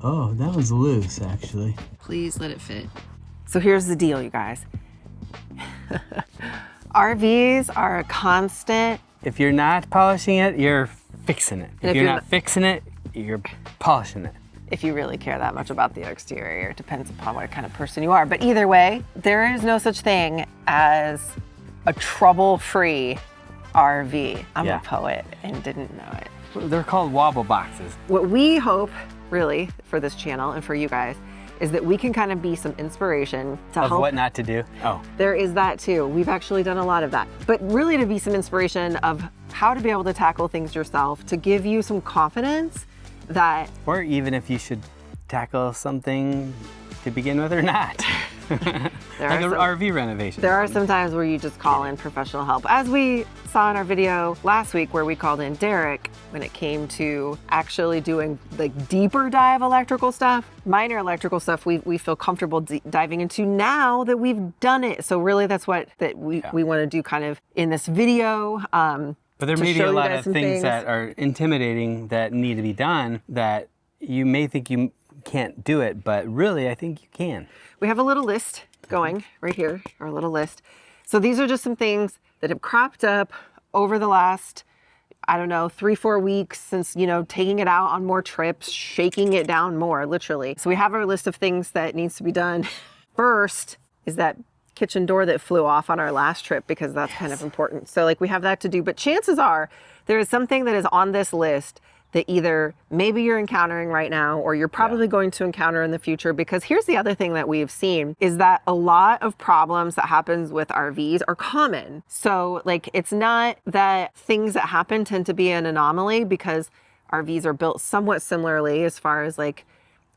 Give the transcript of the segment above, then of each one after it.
Oh, that one's loose, actually. Please let it fit. So here's the deal, you guys. RVs are a constant. If you're not polishing it, you're fixing it. If you're not fixing it, you're polishing it. If you really care that much about the exterior, it depends upon what kind of person you are. But either way, there is no such thing as a trouble-free RV. I'm a poet and didn't know it. They're called wobble boxes. What we hope, really, for this channel and for you guys, is that we can kind of be some inspiration to help. Of what not to do? Oh. There is that too. We've actually done a lot of that. But really to be some inspiration of how to be able to tackle things yourself, to give you some confidence that... Or even if you should tackle something to begin with or not. Like an RV renovation. There are some times where you just call in professional help. As we saw in our video last week where we called in Derek when it came to actually doing like deeper dive electrical stuff. Minor electrical stuff we feel comfortable diving into now that we've done it. So really that's what we want to do kind of in this video. But there may be a lot of things that are intimidating that need to be done that you may think you can't do it, but really I think you can. We have a little list going right here, our little list. So these are just some things that have cropped up over the last, I don't know, 3-4 weeks since, you know, taking it out on more trips, shaking it down more, literally. So we have our list of things that needs to be done. First is that kitchen door that flew off on our last trip because that's kind of important. So like we have that to do, but chances are there is something that is on this list that either maybe you're encountering right now or you're probably going to encounter in the future. Because here's the other thing that we've seen is that a lot of problems that happens with RVs are common. So like it's not that things that happen tend to be an anomaly because RVs are built somewhat similarly as far as like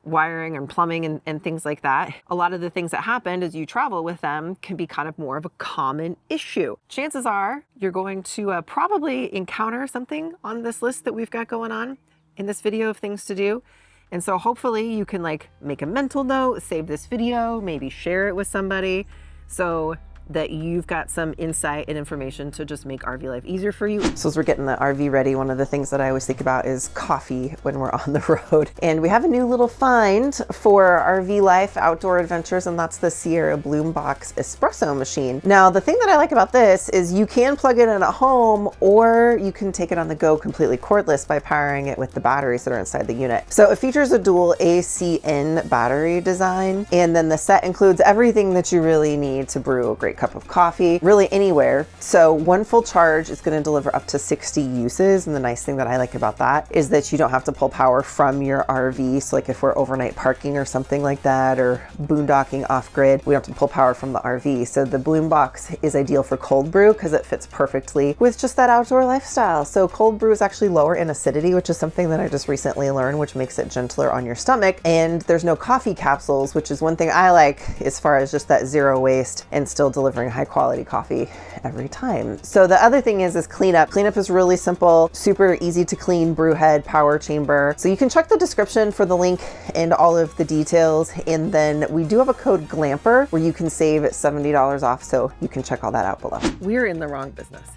wiring and plumbing and things like that. A lot of the things that happen as you travel with them can be kind of more of a common issue. Chances are you're going to probably encounter something on this list that we've got going on in this video of things to do. And so hopefully you can like make a mental note, save this video, maybe share it with somebody so that you've got some insight and information to just make RV life easier for you. So as we're getting the RV ready, one of the things that I always think about is coffee when we're on the road. And we have a new little find for RV life outdoor adventures, and that's the Sierra Bloom Box Espresso machine. Now, the thing that I like about this is you can plug it in at home or you can take it on the go completely cordless by powering it with the batteries that are inside the unit. So it features a dual ACN battery design, and then the set includes everything that you really need to brew a great cup of coffee, really anywhere. So one full charge is going to deliver up to 60 uses. And the nice thing that I like about that is that you don't have to pull power from your RV. So like if we're overnight parking or something like that, or boondocking off grid, we don't have to pull power from the RV. So the Bloom Box is ideal for cold brew because it fits perfectly with just that outdoor lifestyle. So cold brew is actually lower in acidity, which is something that I just recently learned, which makes it gentler on your stomach. And there's no coffee capsules, which is one thing I like as far as just that zero waste and still delivering high quality coffee every time. So the other thing is cleanup. Cleanup is really simple, super easy to clean, brew head, power chamber. So you can check the description for the link and all of the details. And then we do have a code Glamper where you can save $70 off. So you can check all that out below. We're in the wrong business.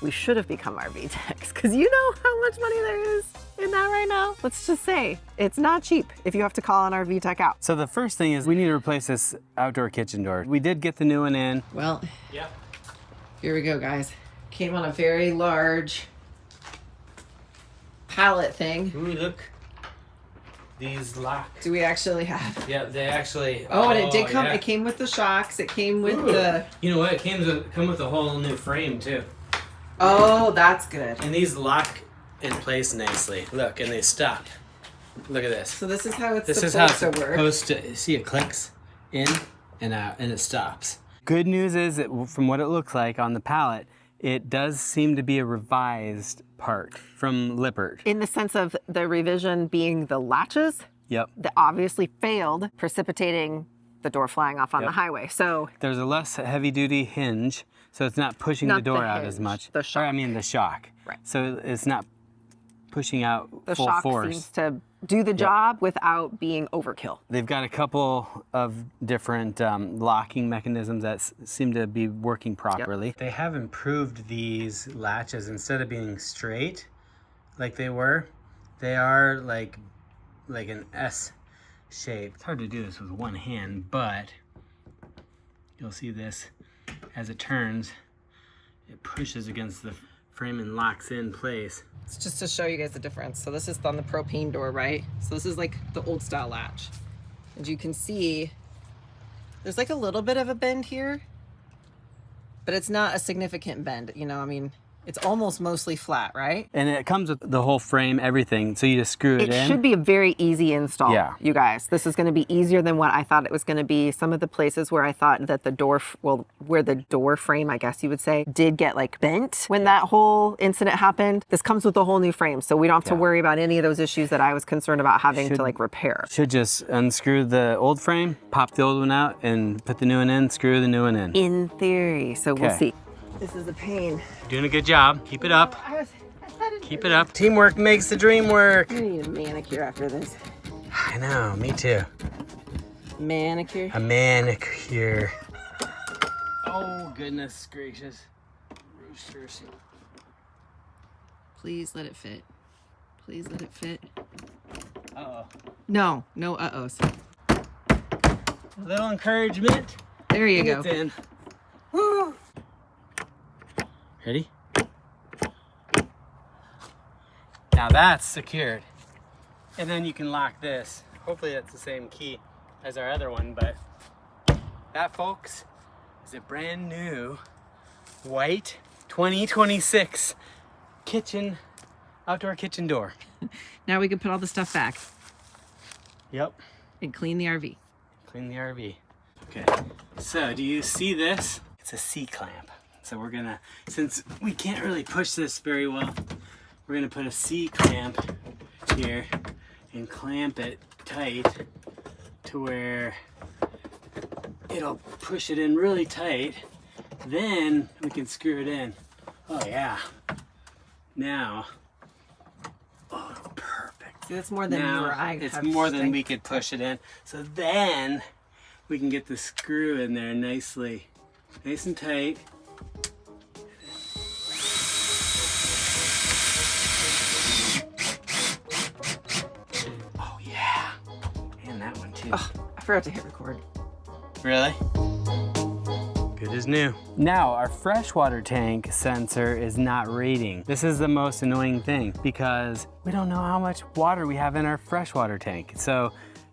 We should have become RV techs because you know how much money there is in that right now. Let's just say it's not cheap if you have to call an RV tech out. So the first thing is we need to replace this outdoor kitchen door. We did get the new one in. Well, here we go, guys. Came on a very large pallet thing. Ooh, look. These lock. Do we actually have? Yeah, they actually. Oh, and it did come. Yeah. It came with the shocks. It came with the. You know what? It come with a whole new frame too. Oh, that's good. And these lock in place nicely. Look, and they stop. Look at this. So this is how it's supposed to see, it clicks in and out, and it stops. Good news is that from what it looks like on the pallet, it does seem to be a revised part from Lippert. In the sense of the revision being the latches. Yep. That obviously failed, precipitating the door flying off on the highway. So there's a less heavy-duty hinge, so it's not pushing the door out as much. The shock. Or, I mean the shock. Right. So it's not pushing out the full shock force. Seems to do the job without being overkill. They've got a couple of different locking mechanisms that seem to be working properly. Yep. They have improved these latches. Instead of being straight like they were, they are like like an S shape. It's hard to do this with one hand, but you'll see this as it turns, it pushes against the frame and locks in place. It's just to show you guys the difference. So this is on the propane door, right? So this is like the old style latch. As you can see, there's like a little bit of a bend here, but it's not a significant bend. You know, I mean, it's almost mostly flat, right? And it comes with the whole frame, everything. So you just screw it in. It should be a very easy install, Yeah. you guys. This is going to be easier than what I thought it was going to be. Some of the places where I thought that the door, where the door frame, I guess you would say, did get like bent when that whole incident happened. This comes with a whole new frame, so we don't have to worry about any of those issues that I was concerned about having to like repair. Should just unscrew the old frame, pop the old one out, and put the new one in, screw the new one in. In theory, so we'll see. This is a pain. Doing a good job. Keep it up. Keep it up. Teamwork makes the dream work. I need a manicure after this. I know, me too. Manicure? A manicure. Oh, goodness gracious. Roosters. Please let it fit. Please let it fit. Uh-oh. No uh-ohs. A little encouragement. There you go. It's in. Woo! Ready? Now that's secured. And then you can lock this. Hopefully that's the same key as our other one, but that, folks, is a brand new white 2026 outdoor kitchen door. Now we can put all the stuff back. Yep. And clean the RV. Clean the RV. Okay, so do you see this? It's a C-clamp. So we're gonna, since we can't really push this very well, we're gonna put a C-clamp here and clamp it tight to where it'll push it in really tight. Then we can screw it in. Oh yeah. Now, oh, perfect. See, that's more than you or I it's have more than strength. we could push it in. So then we can get the screw in there nicely, nice and tight. Oh yeah, and that one too. Oh, I forgot to hit record. Really? Good as new. Now our freshwater tank sensor is not reading. This is the most annoying thing because we don't know how much water we have in our freshwater tank. So,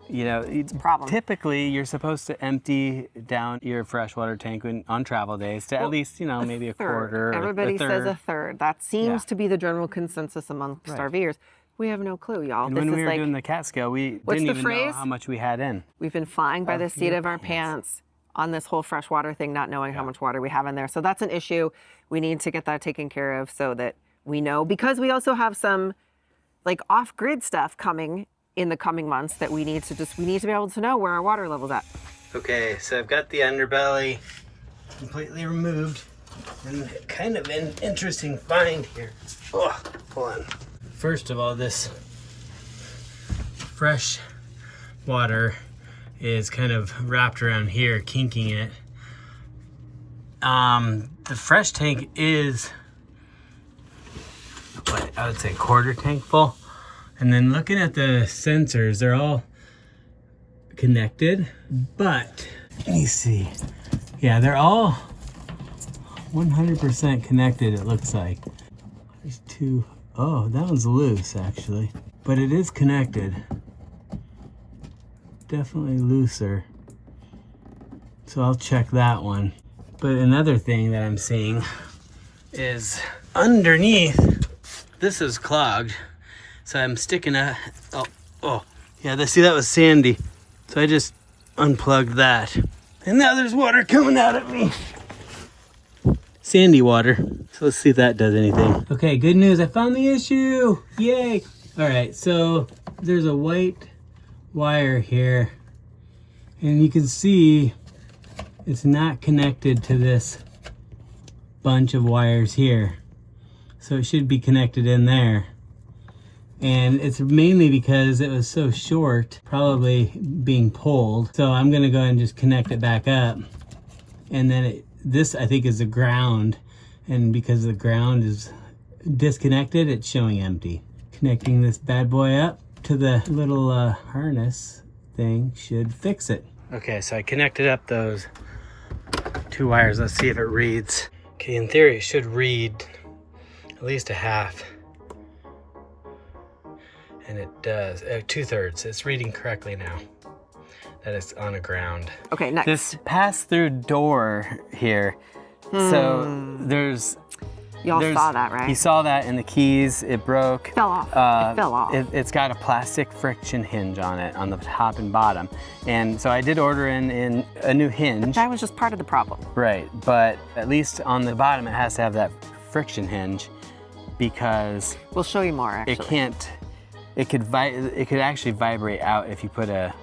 you know, it's a problem. Typically you're supposed to empty down your freshwater tank on travel days to at least, you know, maybe a quarter. Everybody or a third. says a third. That seems to be the general consensus amongst RVers. We have no clue, y'all. And this when is we were like, doing the cat scale, we what's didn't the even phrase? know how much we had in. We've been flying by the Of seat your of our pants on this whole freshwater thing, not knowing how much water we have in there. So that's an issue. We need to get that taken care of so that we know, because we also have some like off-grid stuff coming in the coming months that we need to be able to know where our water level's at. Okay, so I've got the underbelly completely removed, and kind of an interesting find here. Oh, hold on. First of all, this fresh water is kind of wrapped around here, kinking it. The fresh tank is, what, I would say quarter tank full. And then looking at the sensors, they're all connected, but let me see. Yeah, they're all 100% connected, it looks like. There's two. Oh, that one's loose actually, but it is connected. Definitely looser. So I'll check that one. But another thing that I'm seeing is underneath, this is clogged. So I'm sticking a, oh, yeah, see that was sandy. So I just unplugged that. And now there's water coming out at me. Sandy water. So let's see if that does anything. Okay, good news, I found the issue. Yay. All right, so there's a white wire here. And you can see it's not connected to this bunch of wires here. So it should be connected in there. And it's mainly because it was so short, probably being pulled. So I'm gonna go ahead and just connect it back up. And then this I think is the ground. And because the ground is disconnected, it's showing empty. Connecting this bad boy up to the little harness thing should fix it. Okay, so I connected up those 2 wires. Let's see if it reads. Okay, in theory it should read at least a half. And it does, 2/3. It's reading correctly now. That is on the ground. Okay, next. This pass-through door here. So there's... Y'all saw that, right? You saw that in the keys. It broke. Fell off. It fell off. It's got a plastic friction hinge on it on the top and bottom. And so I did order in a new hinge. That was just part of the problem. Right, but at least on the bottom it has to have that friction hinge because we'll show you more, actually. It can't, it could actually vibrate out if you put a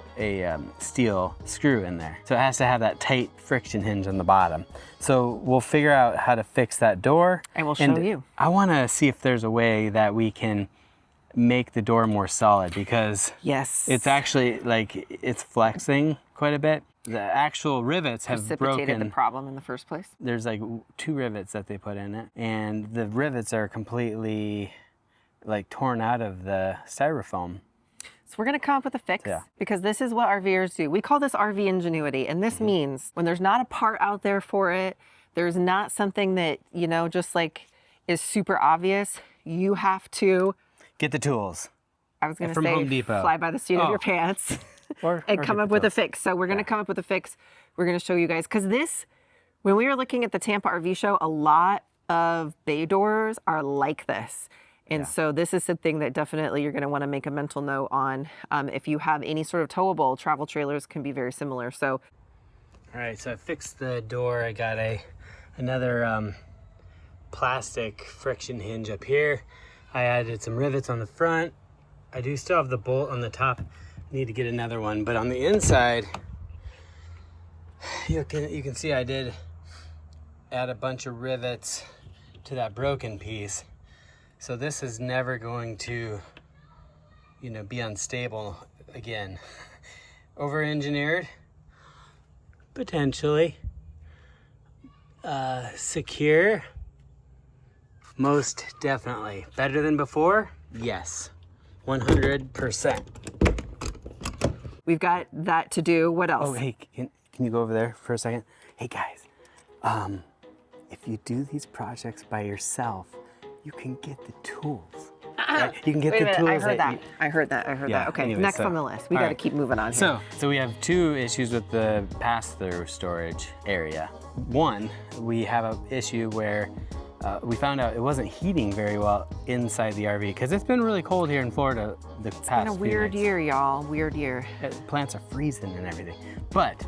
steel screw in there. So it has to have that tight friction hinge on the bottom. So we'll figure out how to fix that door. And we'll show you. I want to see if there's a way that we can make the door more solid because yes, it's actually like it's flexing quite a bit. The actual rivets have precipitated the problem in the first place. There's like 2 rivets that they put in it, and the rivets are completely like torn out of the styrofoam. So we're gonna come up with a fix because this is what RVers do. We call this RV ingenuity, and this means when there's not a part out there for it, there's not something that, you know, just like is super obvious, you have to get the tools. I was gonna from say Home Depot. Fly by the seat of your pants and come up with a fix. So we're gonna come up with a fix. We're gonna show you guys, because this, when we were looking at the Tampa RV show, a lot of bay doors are like this. And so this is something that definitely you're going to want to make a mental note on. If you have any sort of towable, travel trailers can be very similar. So, all right, so I fixed the door. I got another plastic friction hinge up here. I added some rivets on the front. I do still have the bolt on the top. I need to get another one, but on the inside, you can see I did add a bunch of rivets to that broken piece. So this is never going to, you know, be unstable again. Over-engineered, potentially. Secure, most definitely. Better than before? Yes, 100%. We've got that to do. What else? Oh, hey, can you go over there for a second? Hey guys, if you do these projects by yourself, you can get the tools. Right? You can get the tools. I heard that. Okay, anyway, next on the list. We got to keep moving on here. So we have 2 issues with the pass-through storage area. One, we have an issue where we found out it wasn't heating very well inside the RV because it's been really cold here in Florida the past few nights. It's been a weird year, y'all. Weird year. Plants are freezing and everything. But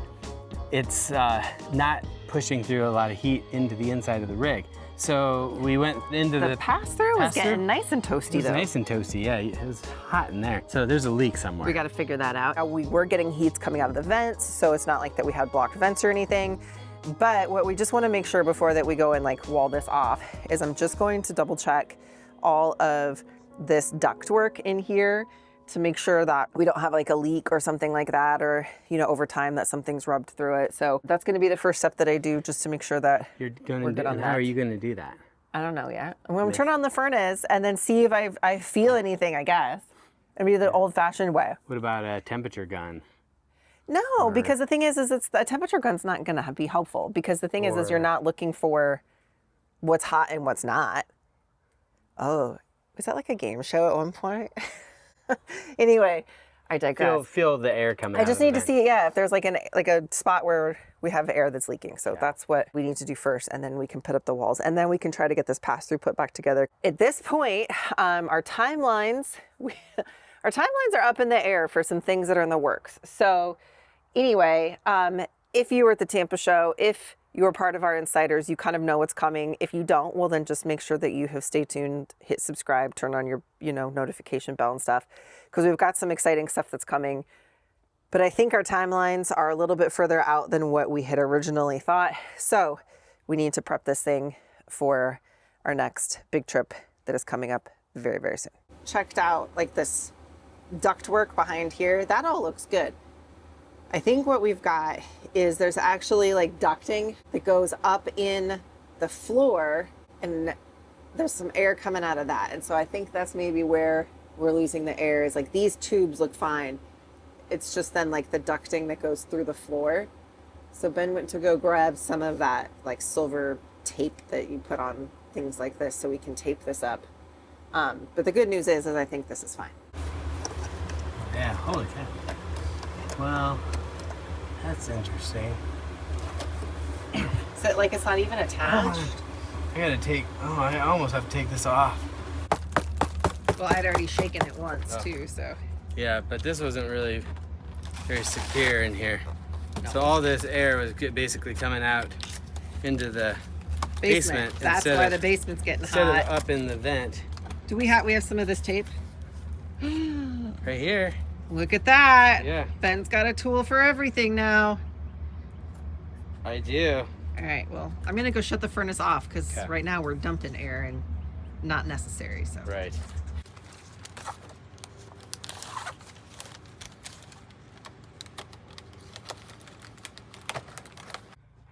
it's not pushing through a lot of heat into the inside of the rig. So we went into the pass-through was getting nice and toasty, though. It was nice and toasty, yeah. It was hot in there. So there's a leak somewhere. We got to figure that out. We were getting heats coming out of the vents, so it's not like that we had blocked vents or anything. But what we just want to make sure before that we go and like wall this off is I'm just going to double check all of this ductwork in here to make sure that we don't have like a leak or something like that, or, you know, over time that something's rubbed through it. So that's going to be the first step that I do just to make sure that we're good on that. How are you going to do that? I don't know yet. I'm going to turn on the furnace and then see if I feel anything, I guess. It'd be the old-fashioned way. What about a temperature gun? No, because the thing is it's a temperature gun's not going to be helpful, because the thing is you're not looking for what's hot and what's not. Oh, was that like a game show at one point? Anyway, I digress. Feel the air coming out. I just need to see, if there's like a spot where we have air that's leaking. So that's what we need to do first, and then we can put up the walls, and then we can try to get this pass-through put back together. At this point, our timelines are up in the air for some things that are in the works. So anyway, if you were at the Tampa show, if you are part of our insiders, you kind of know what's coming. If you don't, well, then just make sure that you have stay tuned, hit subscribe, turn on your, notification bell and stuff, because we've got some exciting stuff that's coming. But I think our timelines are a little bit further out than what we had originally thought. So we need to prep this thing for our next big trip that is coming up very, very soon. Checked out like this ductwork behind here. That all looks good. I think what we've got is there's actually like ducting that goes up in the floor, and there's some air coming out of that. And so I think that's maybe where we're losing the air is like these tubes look fine. It's just then like the ducting that goes through the floor. So Ben went to go grab some of that like silver tape that you put on things like this so we can tape this up. But the good news is I think this is fine. Yeah, holy cow. Well, that's interesting. Is it like it's not even attached? I almost have to take this off. Well, I'd already shaken it once too, so. Yeah, but this wasn't really very secure in here. No. So all this air was basically coming out into the basement. That's why the basement's getting hot. Instead of up in the vent. Do we have some of this tape? Right here. Look at that. Yeah. Ben's got a tool for everything now. I do. All right, well, I'm gonna go shut the furnace off because Okay. right now we're dumping air and not necessary, so. Right.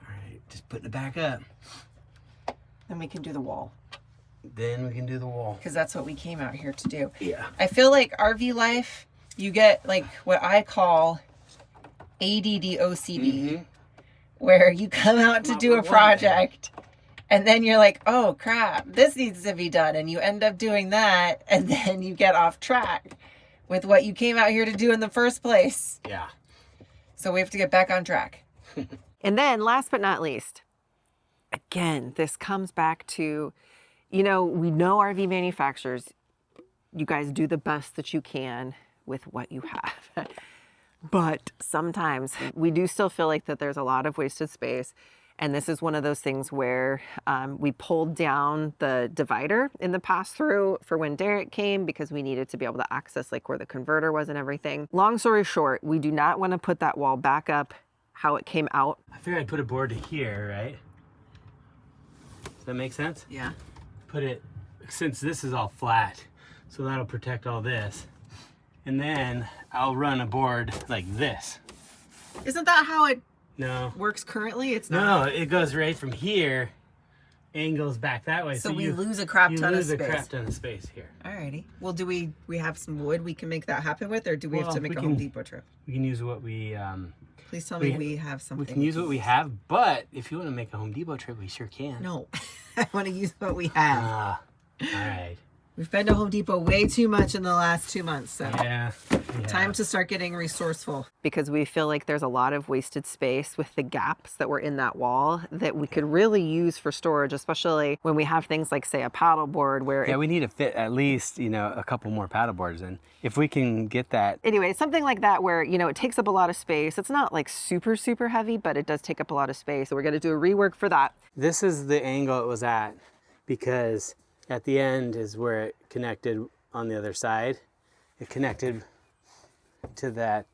All right, just putting it back up. Then we can do the wall. Then we can do the wall. Because that's what we came out here to do. Yeah. I feel like RV life, you get like what I call ADD OCD, where you come out to do a project and then you're like, oh crap, this needs to be done. And you end up doing that and then you get off track with what you came out here to do in the first place. Yeah. So we have to get back on track. And then last but not least, again, this comes back to, we know RV manufacturers, you guys do the best that you can with what you have. But sometimes we do still feel like that there's a lot of wasted space. And this is one of those things where we pulled down the divider in the pass-through for when Derek came because we needed to be able to access like where the converter was and everything. Long story short, we do not want to put that wall back up how it came out. I figured I'd put a board to here, right? Does that make sense? Yeah. Put it, since this is all flat, so that'll protect all this. And then I'll run a board like this. Isn't that how it No. works currently? It's not. No, it goes right from here, angles back that way. So we lose a crap ton of space. You lose a crap ton of space here. Alrighty. Well, do we have some wood we can make that happen with, or do we have to make a Home Depot trip? We can use what we, Please tell me we have something. we can use what we have, but if you want to make a Home Depot trip, we sure can. No, I want to use what we have. All right. We've been to Home Depot way too much in the last 2 months, so Yeah. time to start getting resourceful. Because we feel like there's a lot of wasted space with the gaps that were in that wall that we could really use for storage, especially when we have things like, say, a paddle board where... Yeah, we need to fit at least, a couple more paddle boards in. If we can get that. Anyway, something like that where, it takes up a lot of space. It's not like super, super heavy, but it does take up a lot of space. So we're going to do a rework for that. This is the angle it was at because at the end is where it connected on the other side. It connected to the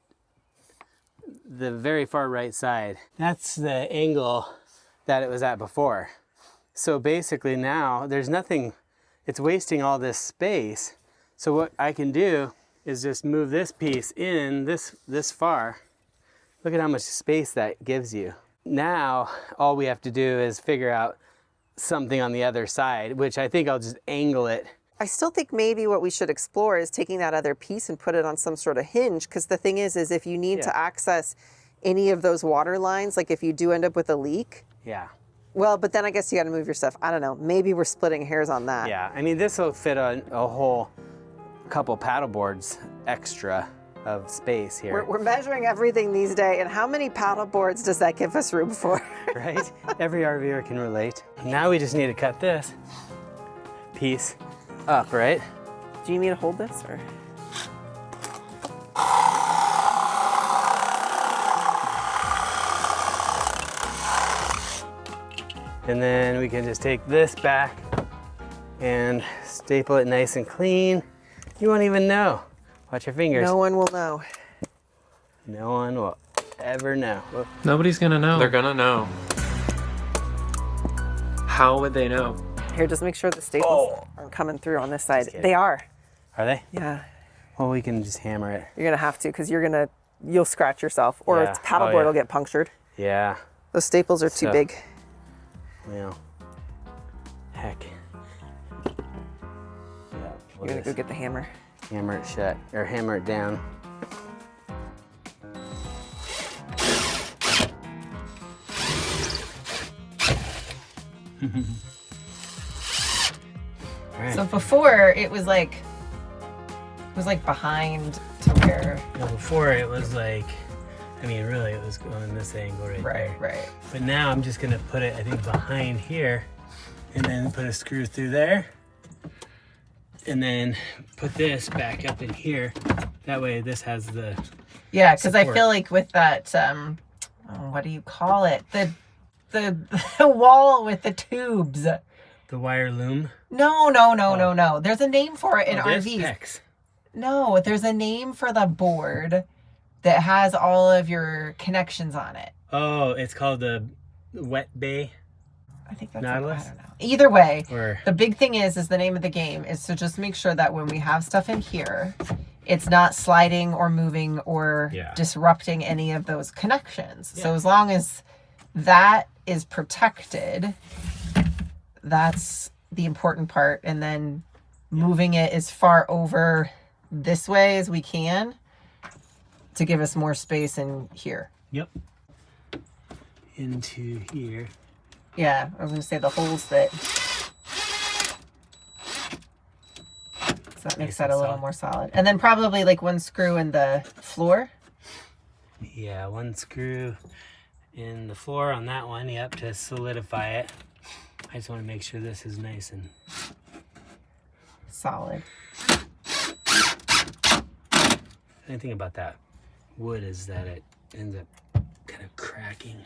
very far right side. That's the angle that it was at before. So basically now there's nothing, it's wasting all this space. So what I can do is just move this piece in this far. Look at how much space that gives you. Now all we have to do is figure out something on the other side, which I think I'll just angle it. I still think maybe what we should explore is taking that other piece and put it on some sort of hinge, because the thing is if you need to access any of those water lines, like if you do end up with a leak. Yeah. Well, but then I guess you got to move your stuff. I don't know. Maybe we're splitting hairs on that. Yeah, I mean, this will fit a whole couple paddle boards extra of space here. We're measuring everything these days, and how many paddle boards does that give us room for? Right? Every RVer can relate. Now we just need to cut this piece up, right? Do you need me to hold this, or? And then we can just take this back and staple it nice and clean. You won't even know. Watch your fingers. No one will know. No one will ever know. Whoop. Nobody's gonna know. They're gonna know. How would they know? Here, just make sure the staples aren't coming through on this side. They are. Are they? Yeah. Well, we can just hammer it. You're gonna have to, because you'll scratch yourself, or Yeah. its paddle Oh, board yeah. will get punctured. Yeah. Those staples are too big. Well, heck. Yeah, You're gonna go get the hammer. hammer it shut, or hammer it down. Right. So before it was like behind to where. No, before it was like, I mean, really, it was going this angle right there. Right. But now I'm just gonna put it, I think, behind here, and then put a screw through there, and then put this back up in here. That way, this has the because I support. feel like with that, what do you call it? The wall with the tubes. the wire loom. No. There's a name for it in RVs. PEX. No, there's a name for the board that has all of your connections on it. Oh, it's called the wet bay. I think that's Nautilus? I don't know. Either way, Or the big thing is the name of the game is to just make sure that when we have stuff in here, it's not sliding or moving or disrupting any of those connections. Yeah. So as long as that is protected, that's the important part. And then moving it as far over this way as we can to give us more space in here. Yep. Into here. Yeah, I was going to say the holes that... So that makes that a little more solid. And then probably like one screw in the floor. Yeah, one screw in the floor on that one, yep, to solidify it. I just want to make sure this is nice and solid. The only thing about that wood is that it ends up kind of cracking.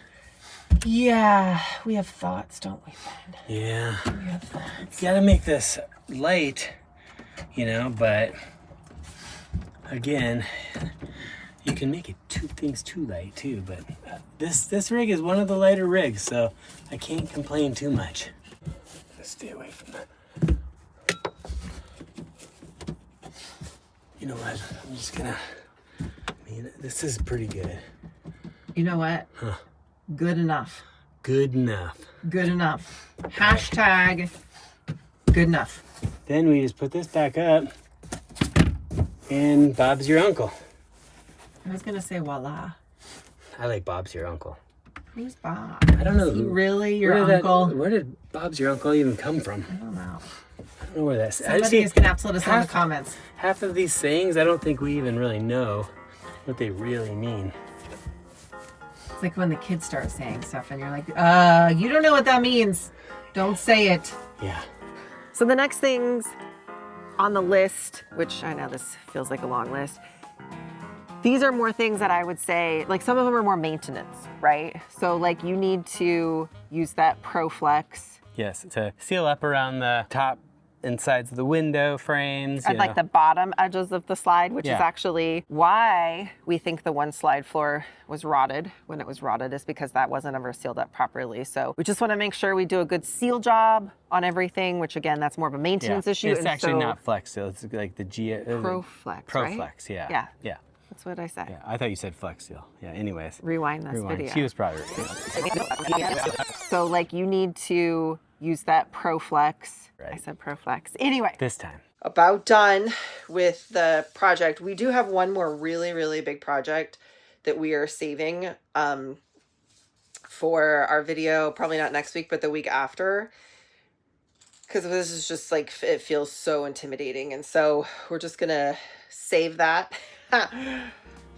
Yeah, we have thoughts, don't we, Ben? Yeah. We have thoughts. You gotta make this light, you know, but again, you can make it things too light too, but this rig is one of the lighter rigs, so I can't complain too much. Let's stay away from that. You know what? I'm just gonna, I mean, this is pretty good. You know what? Huh. Good enough. Good enough. Good enough. Hashtag good enough. Then we just put this back up, and Bob's your uncle. I was gonna say voila. I like Bob's your uncle. Who's Bob? I don't know. Is he really your where uncle? Where did Bob's your uncle even come from? I don't know. I don't know where that's. Somebody is gonna have to let us know in the comments. Half of these sayings, I don't think we even really know what they really mean. It's like when the kids start saying stuff and you're like, you don't know what that means. Don't say it. Yeah. So the next things on the list, which I know this feels like a long list, these are more things that I would say, like some of them are more maintenance, right? So like you need to use that ProFlex. Yes, to seal up around the top and sides of the window frames. And like the bottom edges of the slide, which is actually why we think the one slide floor was rotted. When it was rotted is because that wasn't ever sealed up properly. So we just want to make sure we do a good seal job on everything, which again, that's more of a maintenance issue. It's actually not Flex Seal, it's like the ProFlex, ProFlex, right? yeah. That's what I said. Yeah, I thought you said Flex Seal. Yeah, anyways. Rewind this video. She was probably right. So like you need to use that ProFlex. Right. I said ProFlex. Anyway. This time. About done with the project. We do have one more really, really big project that we are saving for our video, probably not next week, but the week after. Because this is just like, it feels so intimidating. And so we're just going to save that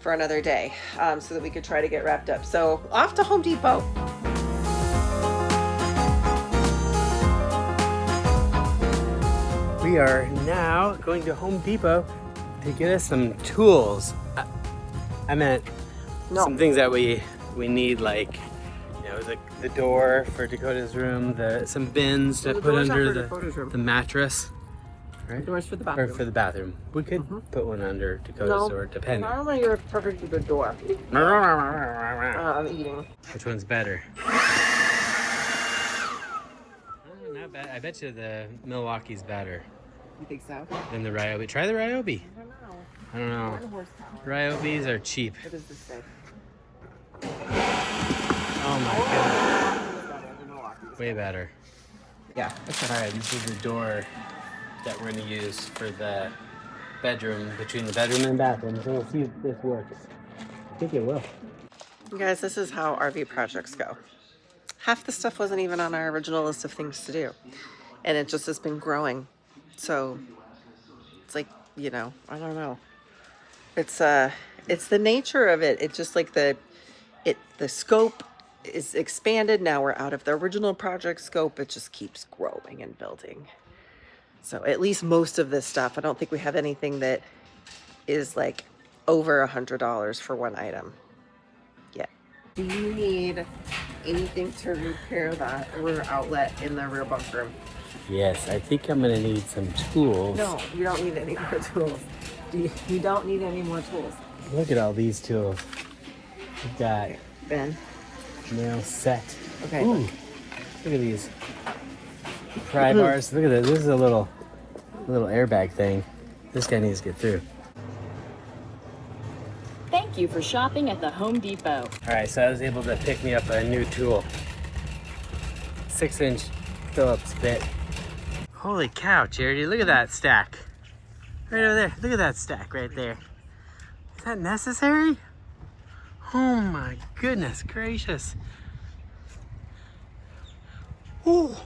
for another day so that we could try to get wrapped up. So off to Home Depot. We are now going to Home Depot to get us some tools. I meant some things that we need, like, you know, the door for Dakota's room, some bins to put under the mattress. Right? Doors for the bathroom. Or for the bathroom. We could put one under Dakota's door, depending. I don't know, you're a perfectly good door. I'm eating. Which one's better? Not bad. I bet you the Milwaukee's better. You think so? Than the Ryobi. Try the Ryobi. I don't know. Ryobis are cheap. What does this say? Oh my god. Way better. Yeah. Alright, this is the door that we're going to use for the bedroom, between the bedroom and bathroom. So we'll see if this works. I think it will. You guys, this is how RV projects go. Half the stuff wasn't even on our original list of things to do. And it just has been growing. So it's like, you know, I don't know. It's the nature of it. It's just like the scope is expanded. Now we're out of the original project scope. It just keeps growing and building. So at least most of this stuff, I don't think we have anything that is like over $100 for one item. Yeah. Do you need anything to repair that rear outlet in the rear bunk room? Yes, I think I'm gonna need some tools. No, you don't need any more tools. You don't need any more tools. Look at all these tools. We've got Ben. nail set. Okay. Ooh, look at these pry bars. Look at this. This is a little airbag thing. This guy needs to get through. Thank you for shopping at the Home Depot. All right, so I was able to pick me up a new tool. 6-inch Phillips bit. Holy cow, Charity, look at that stack. Right over there, look at that stack right there. Is that necessary? Oh my goodness gracious. Ooh.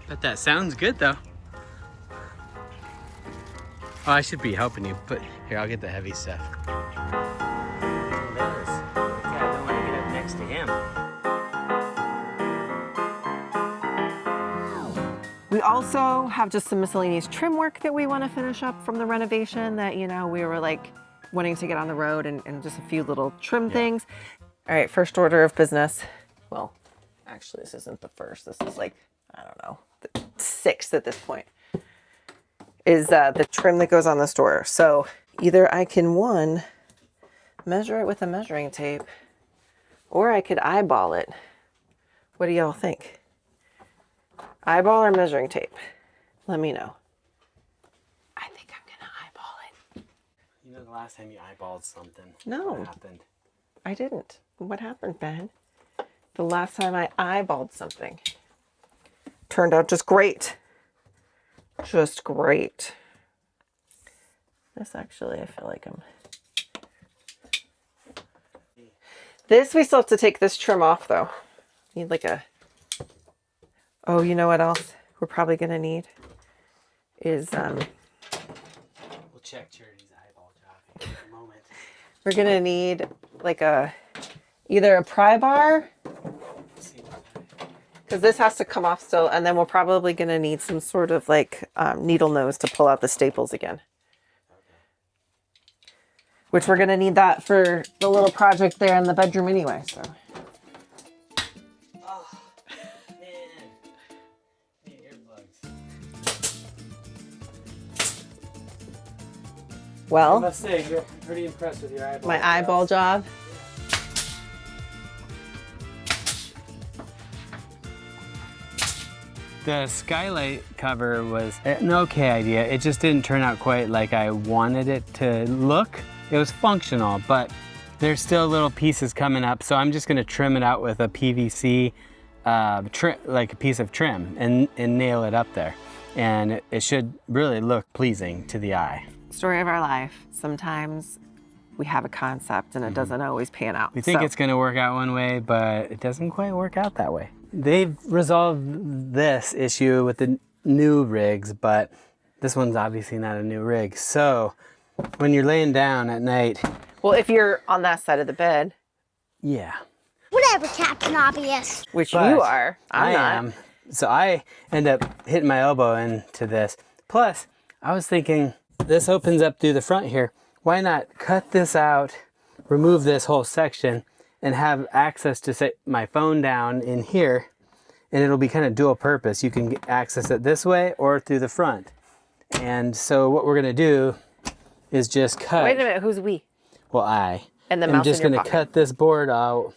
Bet that sounds good though. Oh, I should be helping you, but here, I'll get the heavy stuff. I don't want to get up next to him. We also have just some miscellaneous trim work that we want to finish up from the renovation that, you know, we were like wanting to get on the road and just a few little trim things. All right, first order of business. Well, actually, this isn't the first. This is like, I don't know, the sixth at this point. Is the trim that goes on this door. So either I can, one, measure it with a measuring tape, or I could eyeball it. What do y'all think? Eyeball or measuring tape? Let me know. I think I'm gonna eyeball it. You know the last time you eyeballed something? No. What happened? I didn't. What happened, Ben? The last time I eyeballed something turned out just great. Just great. This actually, I feel like This, we still have to take this trim off though. Need like a, oh, you know what else we're probably gonna need is, We'll check Charity's eyeball job in a moment. we're gonna need like either a pry bar, because this has to come off still, and then we're probably gonna need some sort of like needle nose to pull out the staples again. Which we're gonna need that for the little project there in the bedroom anyway, so. Oh, man. Need earplugs. I Well, must say, you're pretty impressed with your eyeball. my eyeball job. The skylight cover was an okay idea. It just didn't turn out quite like I wanted it to look. It was functional, but there's still little pieces coming up, so I'm just gonna trim it out with a PVC, like a piece of trim, and nail it up there. And it should really look pleasing to the eye. Story of our life. Sometimes we have a concept and it doesn't always pan out. We think it's gonna work out one way, but it doesn't quite work out that way. They've resolved this issue with the new rigs, but this one's obviously not a new rig. So when you're laying down at night. Well, if you're on that side of the bed. Yeah. Whatever, Captain Obvious. Which But you are. I'm not. am. So I end up hitting my elbow into this. Plus, I was thinking, this opens up through the front here. Why not cut this out, remove this whole section, and have access to set my phone down in here, and it'll be kind of dual purpose. You can access it this way or through the front. And so what we're gonna do is just cut. Wait a minute, who's we? Well, I'm mouse just in your gonna pocket. cut this board out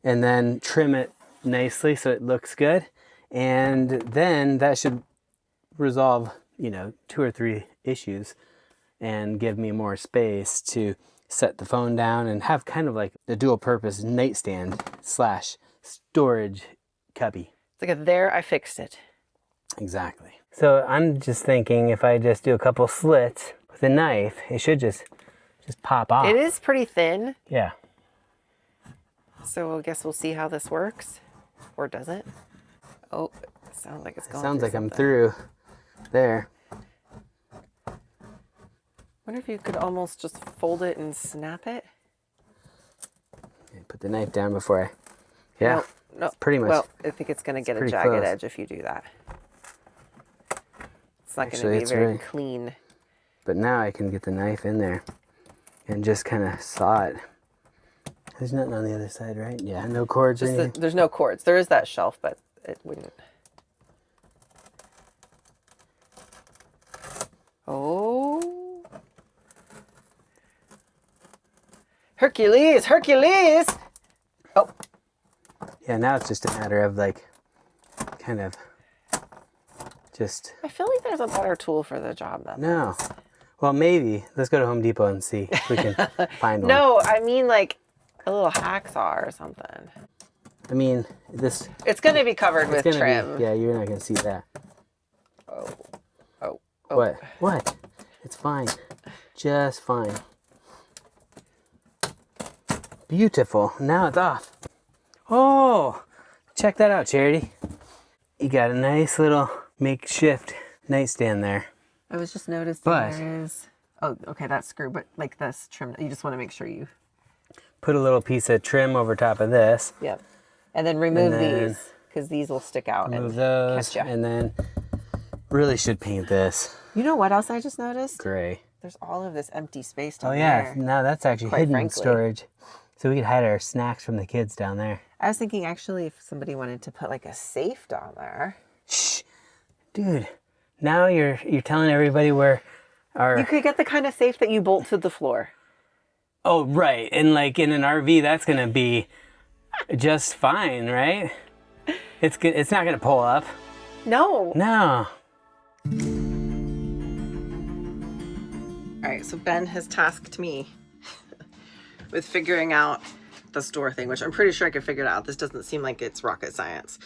and then trim it nicely so it looks good. And then that should resolve, 2 or 3 issues and give me more space to set the phone down and have kind of like the dual purpose nightstand / storage cubby. It's like there, I fixed it. Exactly. So I'm just thinking if I just do a couple slits with the knife, it should just pop off. It is pretty thin. Yeah. So I guess we'll see how this works. Or does it? Oh, it sounds like it's going Sounds through like I'm something. through there. Wonder if you could almost just fold it and snap it. Put the knife down before I. Yeah. No. It's pretty much. Well, I think it's going to get a pretty jagged close. edge if you do that. It's not going Actually, to be it's very really- clean. But now I can get the knife in there and just kind of saw it. There's nothing on the other side, right? Yeah, no cords or Just anything. there's no cords. There is that shelf, but it wouldn't. Oh. Hercules! Hercules! Oh. Yeah, now it's just a matter of like, kind of, just, I feel like there's a better tool for the job than no. Well, maybe. Let's go to Home Depot and see if we can find one. No, I mean like a little hacksaw or something. I mean, this, It's going to be covered it's with gonna trim. be, yeah, you're not gonna see that. Oh. What? What? It's fine. Just fine. Beautiful. Now it's off. Oh, check that out, Charity. You got a nice little makeshift nightstand there. I was just noticing But- there is. Oh, okay, that's screw, but like this trim. You just want to make sure you. Put a little piece of trim over top of this. Yep. And then remove then these because these will stick out Move and those. catch ya. And then really should paint this You know what else I just noticed? gray. There's all of this empty space down Oh yeah, there. now that's actually Quite hidden frankly. storage. So we could hide our snacks from the kids down there. I was thinking actually if somebody wanted to put like a safe down there. Shh, dude. Now you're telling everybody where our. You could get the kind of safe that you bolt to the floor. Oh right, and like in an RV, that's gonna be just fine, right? It's good. It's not gonna pull up. No. No. All right, so Ben has tasked me with figuring out this door thing, which I'm pretty sure I could figure it out. This doesn't seem like it's rocket science.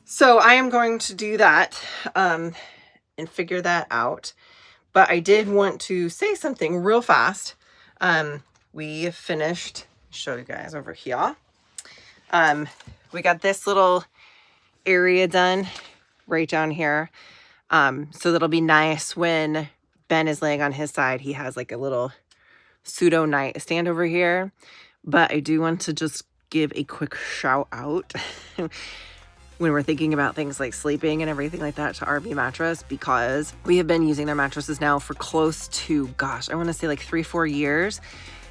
So I am going to do that and figure that out. But I did want to say something real fast. We finished, show you guys over here. We got this little area done right down here. So that'll be nice when Ben is laying on his side. He has like a little pseudo nightstand over here. But I do want to just give a quick shout out when we're thinking about things like sleeping and everything like that to RV Mattress, because we have been using their mattresses now for close to, gosh, I want to say like 3-4 years.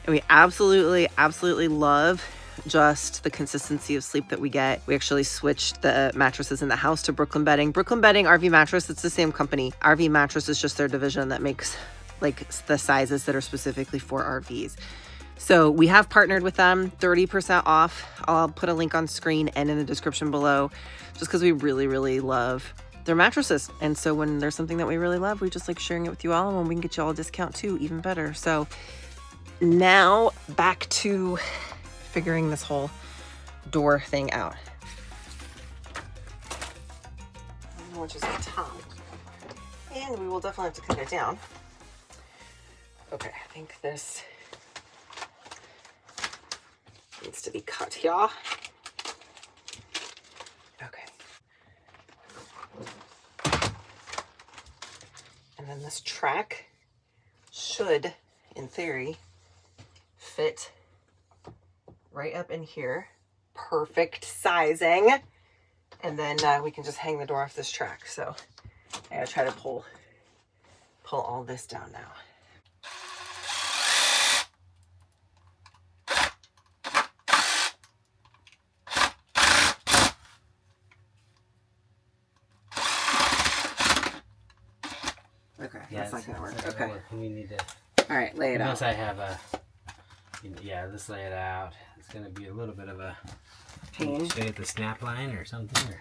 And we absolutely love just the consistency of sleep that we get. We actually switched the mattresses in the house to Brooklyn Bedding. Brooklyn Bedding, RV Mattress, it's the same company. RV Mattress is just their division that makes like the sizes that are specifically for RVs. So we have partnered with them, 30% off. I'll put a link on screen and in the description below, just because we really love their mattresses. And so when there's something that we really love, we just like sharing it with you all. And when we can get you all a discount too, even better. So now back to figuring this whole door thing out. Which is the top. And we will definitely have to cut it down. Okay, I think this needs to be cut here. Okay. And then this track should, in theory, fit right up in here. Perfect sizing. And then we can just hang the door off this track. So I gotta try to pull all this down now. Okay, that's not gonna work. Okay. We need to. All right, lay it out. Unless I have a. Yeah, let's lay it out. It's gonna be a little bit of a. Pain. Should I get the snap line or something? Or?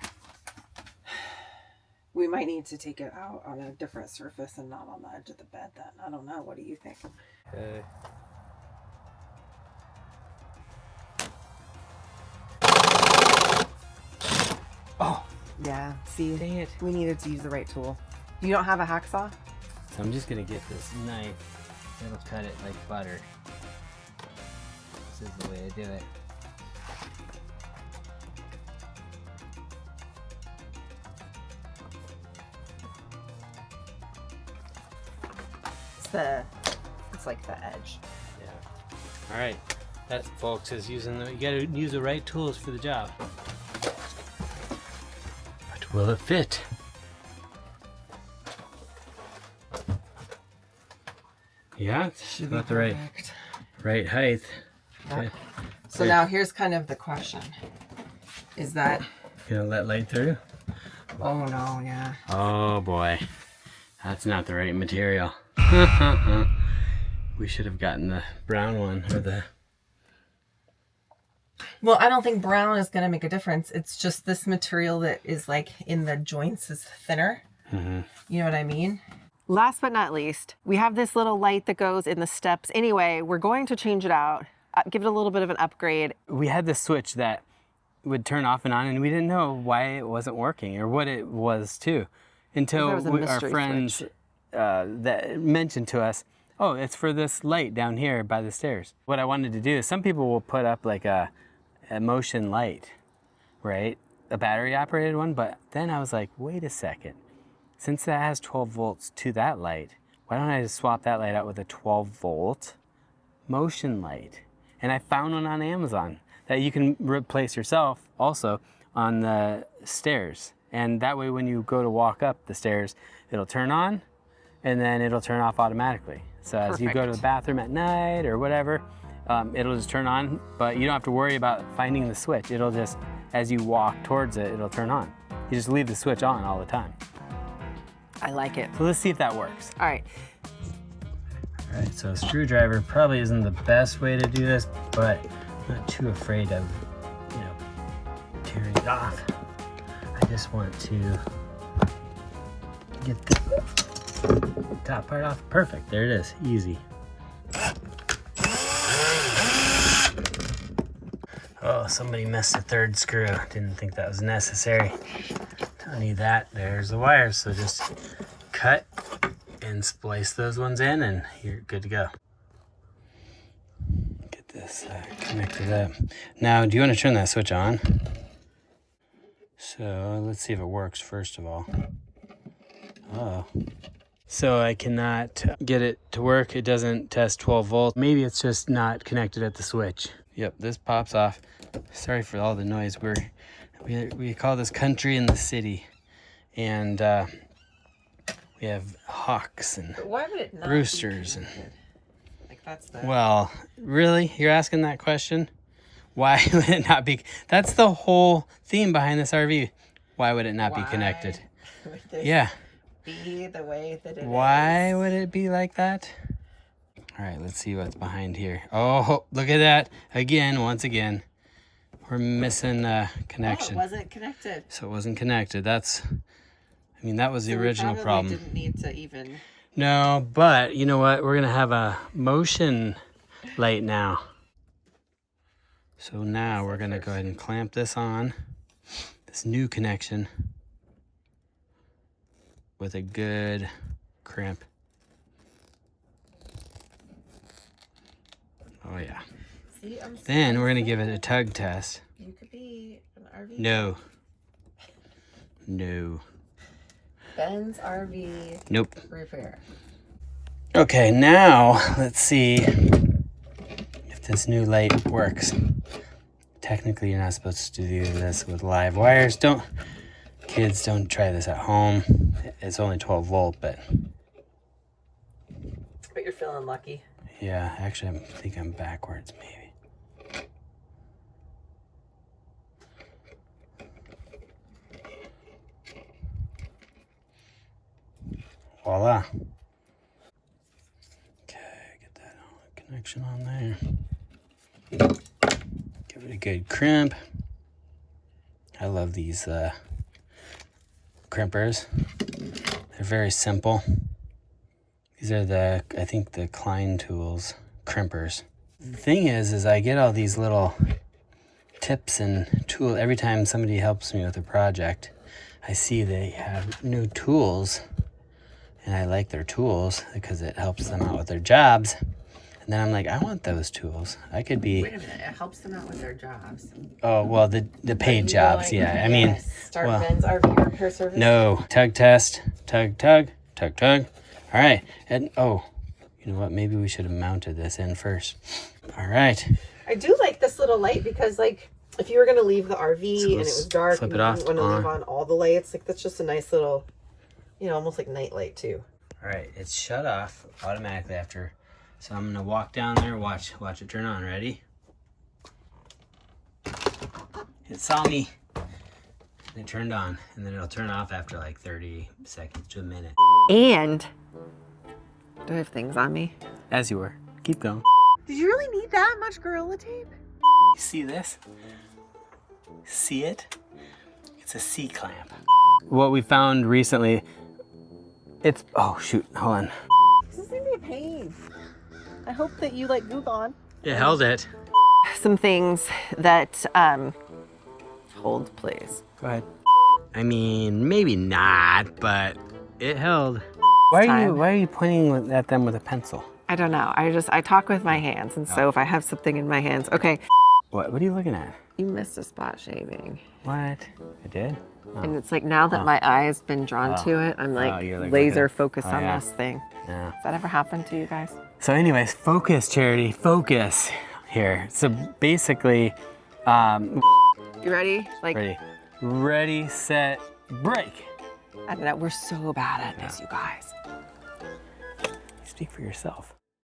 We might need to take it out on a different surface and not on the edge of the bed then. I don't know. What do you think? Okay. Oh, Yeah, see, dang it. we needed to use the right tool. You don't have a hacksaw? So I'm just gonna get this knife. It'll cut it like butter. This is the way I do it. It's like the edge. Yeah. All right. That, folks, is using the. You gotta use the right tools for the job. But will it fit? Yeah, it's about the right height. Okay. So now here's kind of the question. Is that... Gonna let light through? Oh no, yeah. Oh boy. That's not the right material. We should have gotten the brown one or the... Well, I don't think brown is going to make a difference. It's just this material that is like in the joints is thinner. Mm-hmm. You know what I mean? Last but not least, we have this little light that goes in the steps. Anyway, we're going to change it out, give it a little bit of an upgrade. We had this switch that would turn off and on, and we didn't know why it wasn't working or what it was too, until our friends that mentioned to us, oh, it's for this light down here by the stairs. What I wanted to do is, some people will put up like a motion light, right? A battery operated one, but then I was like, wait a second. Since that has 12 volts to that light, why don't I just swap that light out with a 12 volt motion light? And I found one on Amazon that you can replace yourself also on the stairs. And that way when you go to walk up the stairs, it'll turn on and then it'll turn off automatically. So as you go to the bathroom at night or whatever, it'll just turn on, but you don't have to worry about finding the switch. It'll just, as you walk towards it, it'll turn on. You just leave the switch on all the time. I like it. So let's see if that works. All right. All right, so a screwdriver probably isn't the best way to do this, but I'm not too afraid of, tearing it off. I just want to get the top part off. Perfect, there it is, easy. Oh, somebody missed a third screw. Didn't think that was necessary. Don't need that. There's the wires, so just cut and splice those ones in and you're good to go. Get this connected up. Now, do you want to turn that switch on? So let's see if it works first of all. Oh. So I cannot get it to work. It doesn't test 12 volts. Maybe it's just not connected at the switch. Yep, this pops off. Sorry for all the noise. We call this country in the city. And we have hawks and Why would it not roosters and like that's the... Well, really? You're asking that question? Why would it not be? That's the whole theme behind this RV. Why would it not be connected? Would this Yeah. be the way that it Why is? would it be like that? All right, let's see what's behind here. Oh, look at that. Once again, we're missing a connection. Oh, it wasn't connected. So it wasn't connected. That was the So original we problem. Didn't need to even... No, but you know what? We're gonna have a motion light now. So now we're gonna go ahead and clamp this on, this new connection, with a good crimp. Oh yeah. See, Then we're gonna give it a tug test. You could be an RV. No. No. Ben's RV Nope. repair. Okay, now let's see if this new light works. Technically, you're not supposed to do this with live wires. Kids, don't try this at home. It's only 12 volt, but But you're feeling lucky. yeah, actually, I think I'm backwards, maybe. Voila. Okay, get that connection on there. Give it a good crimp. I love these crimpers. They're very simple. These are I think the Klein Tools crimpers. The thing is I get all these little tips and tools. Every time somebody helps me with a project, I see they have new tools and I like their tools because it helps them out with their jobs. And then I'm like, I want those tools. I could be. Wait a minute, it helps them out with their jobs. Oh, well, the paid jobs, yeah. I mean, Start well, Ben's RV repair service. no. Tug test. Tug, tug, tug, tug. All right. And, oh, you know what? Maybe we should have mounted this in first. All right. I do like this little light because, like, if you were going to leave the RV and it was dark flip and it you off, didn't want to leave on all the lights, like, that's just a nice little, you know, almost like night light, too. All right. It's shut off automatically after. So I'm gonna walk down there, watch it turn on. Ready? It saw me, and it turned on, and then it'll turn off after like 30 seconds to a minute. And do I have things on me? As you were. Keep going. Did you really need that much Gorilla Tape? You see this? See it? It's a C-clamp. What we found recently, it's, oh shoot, hold on. This is gonna be a pain. I hope that you like Google on. It held it. Some things that, hold please. Go ahead. I mean, maybe not, but it held. Why are you pointing at them with a pencil? I don't know. I talk with my hands, and so if I have something in my hands, okay. What are you looking at? You missed a spot shaving. What? I did? Oh. And it's like now that my eye's been drawn to it, I'm like, you're like laser looking. focused on Yeah. this thing. Yeah. Has that ever happened to you guys? So anyways, focus, Charity, focus here. So basically, You ready? Like, ready, set, break. I don't know. We're so bad at this, you guys. Speak for yourself.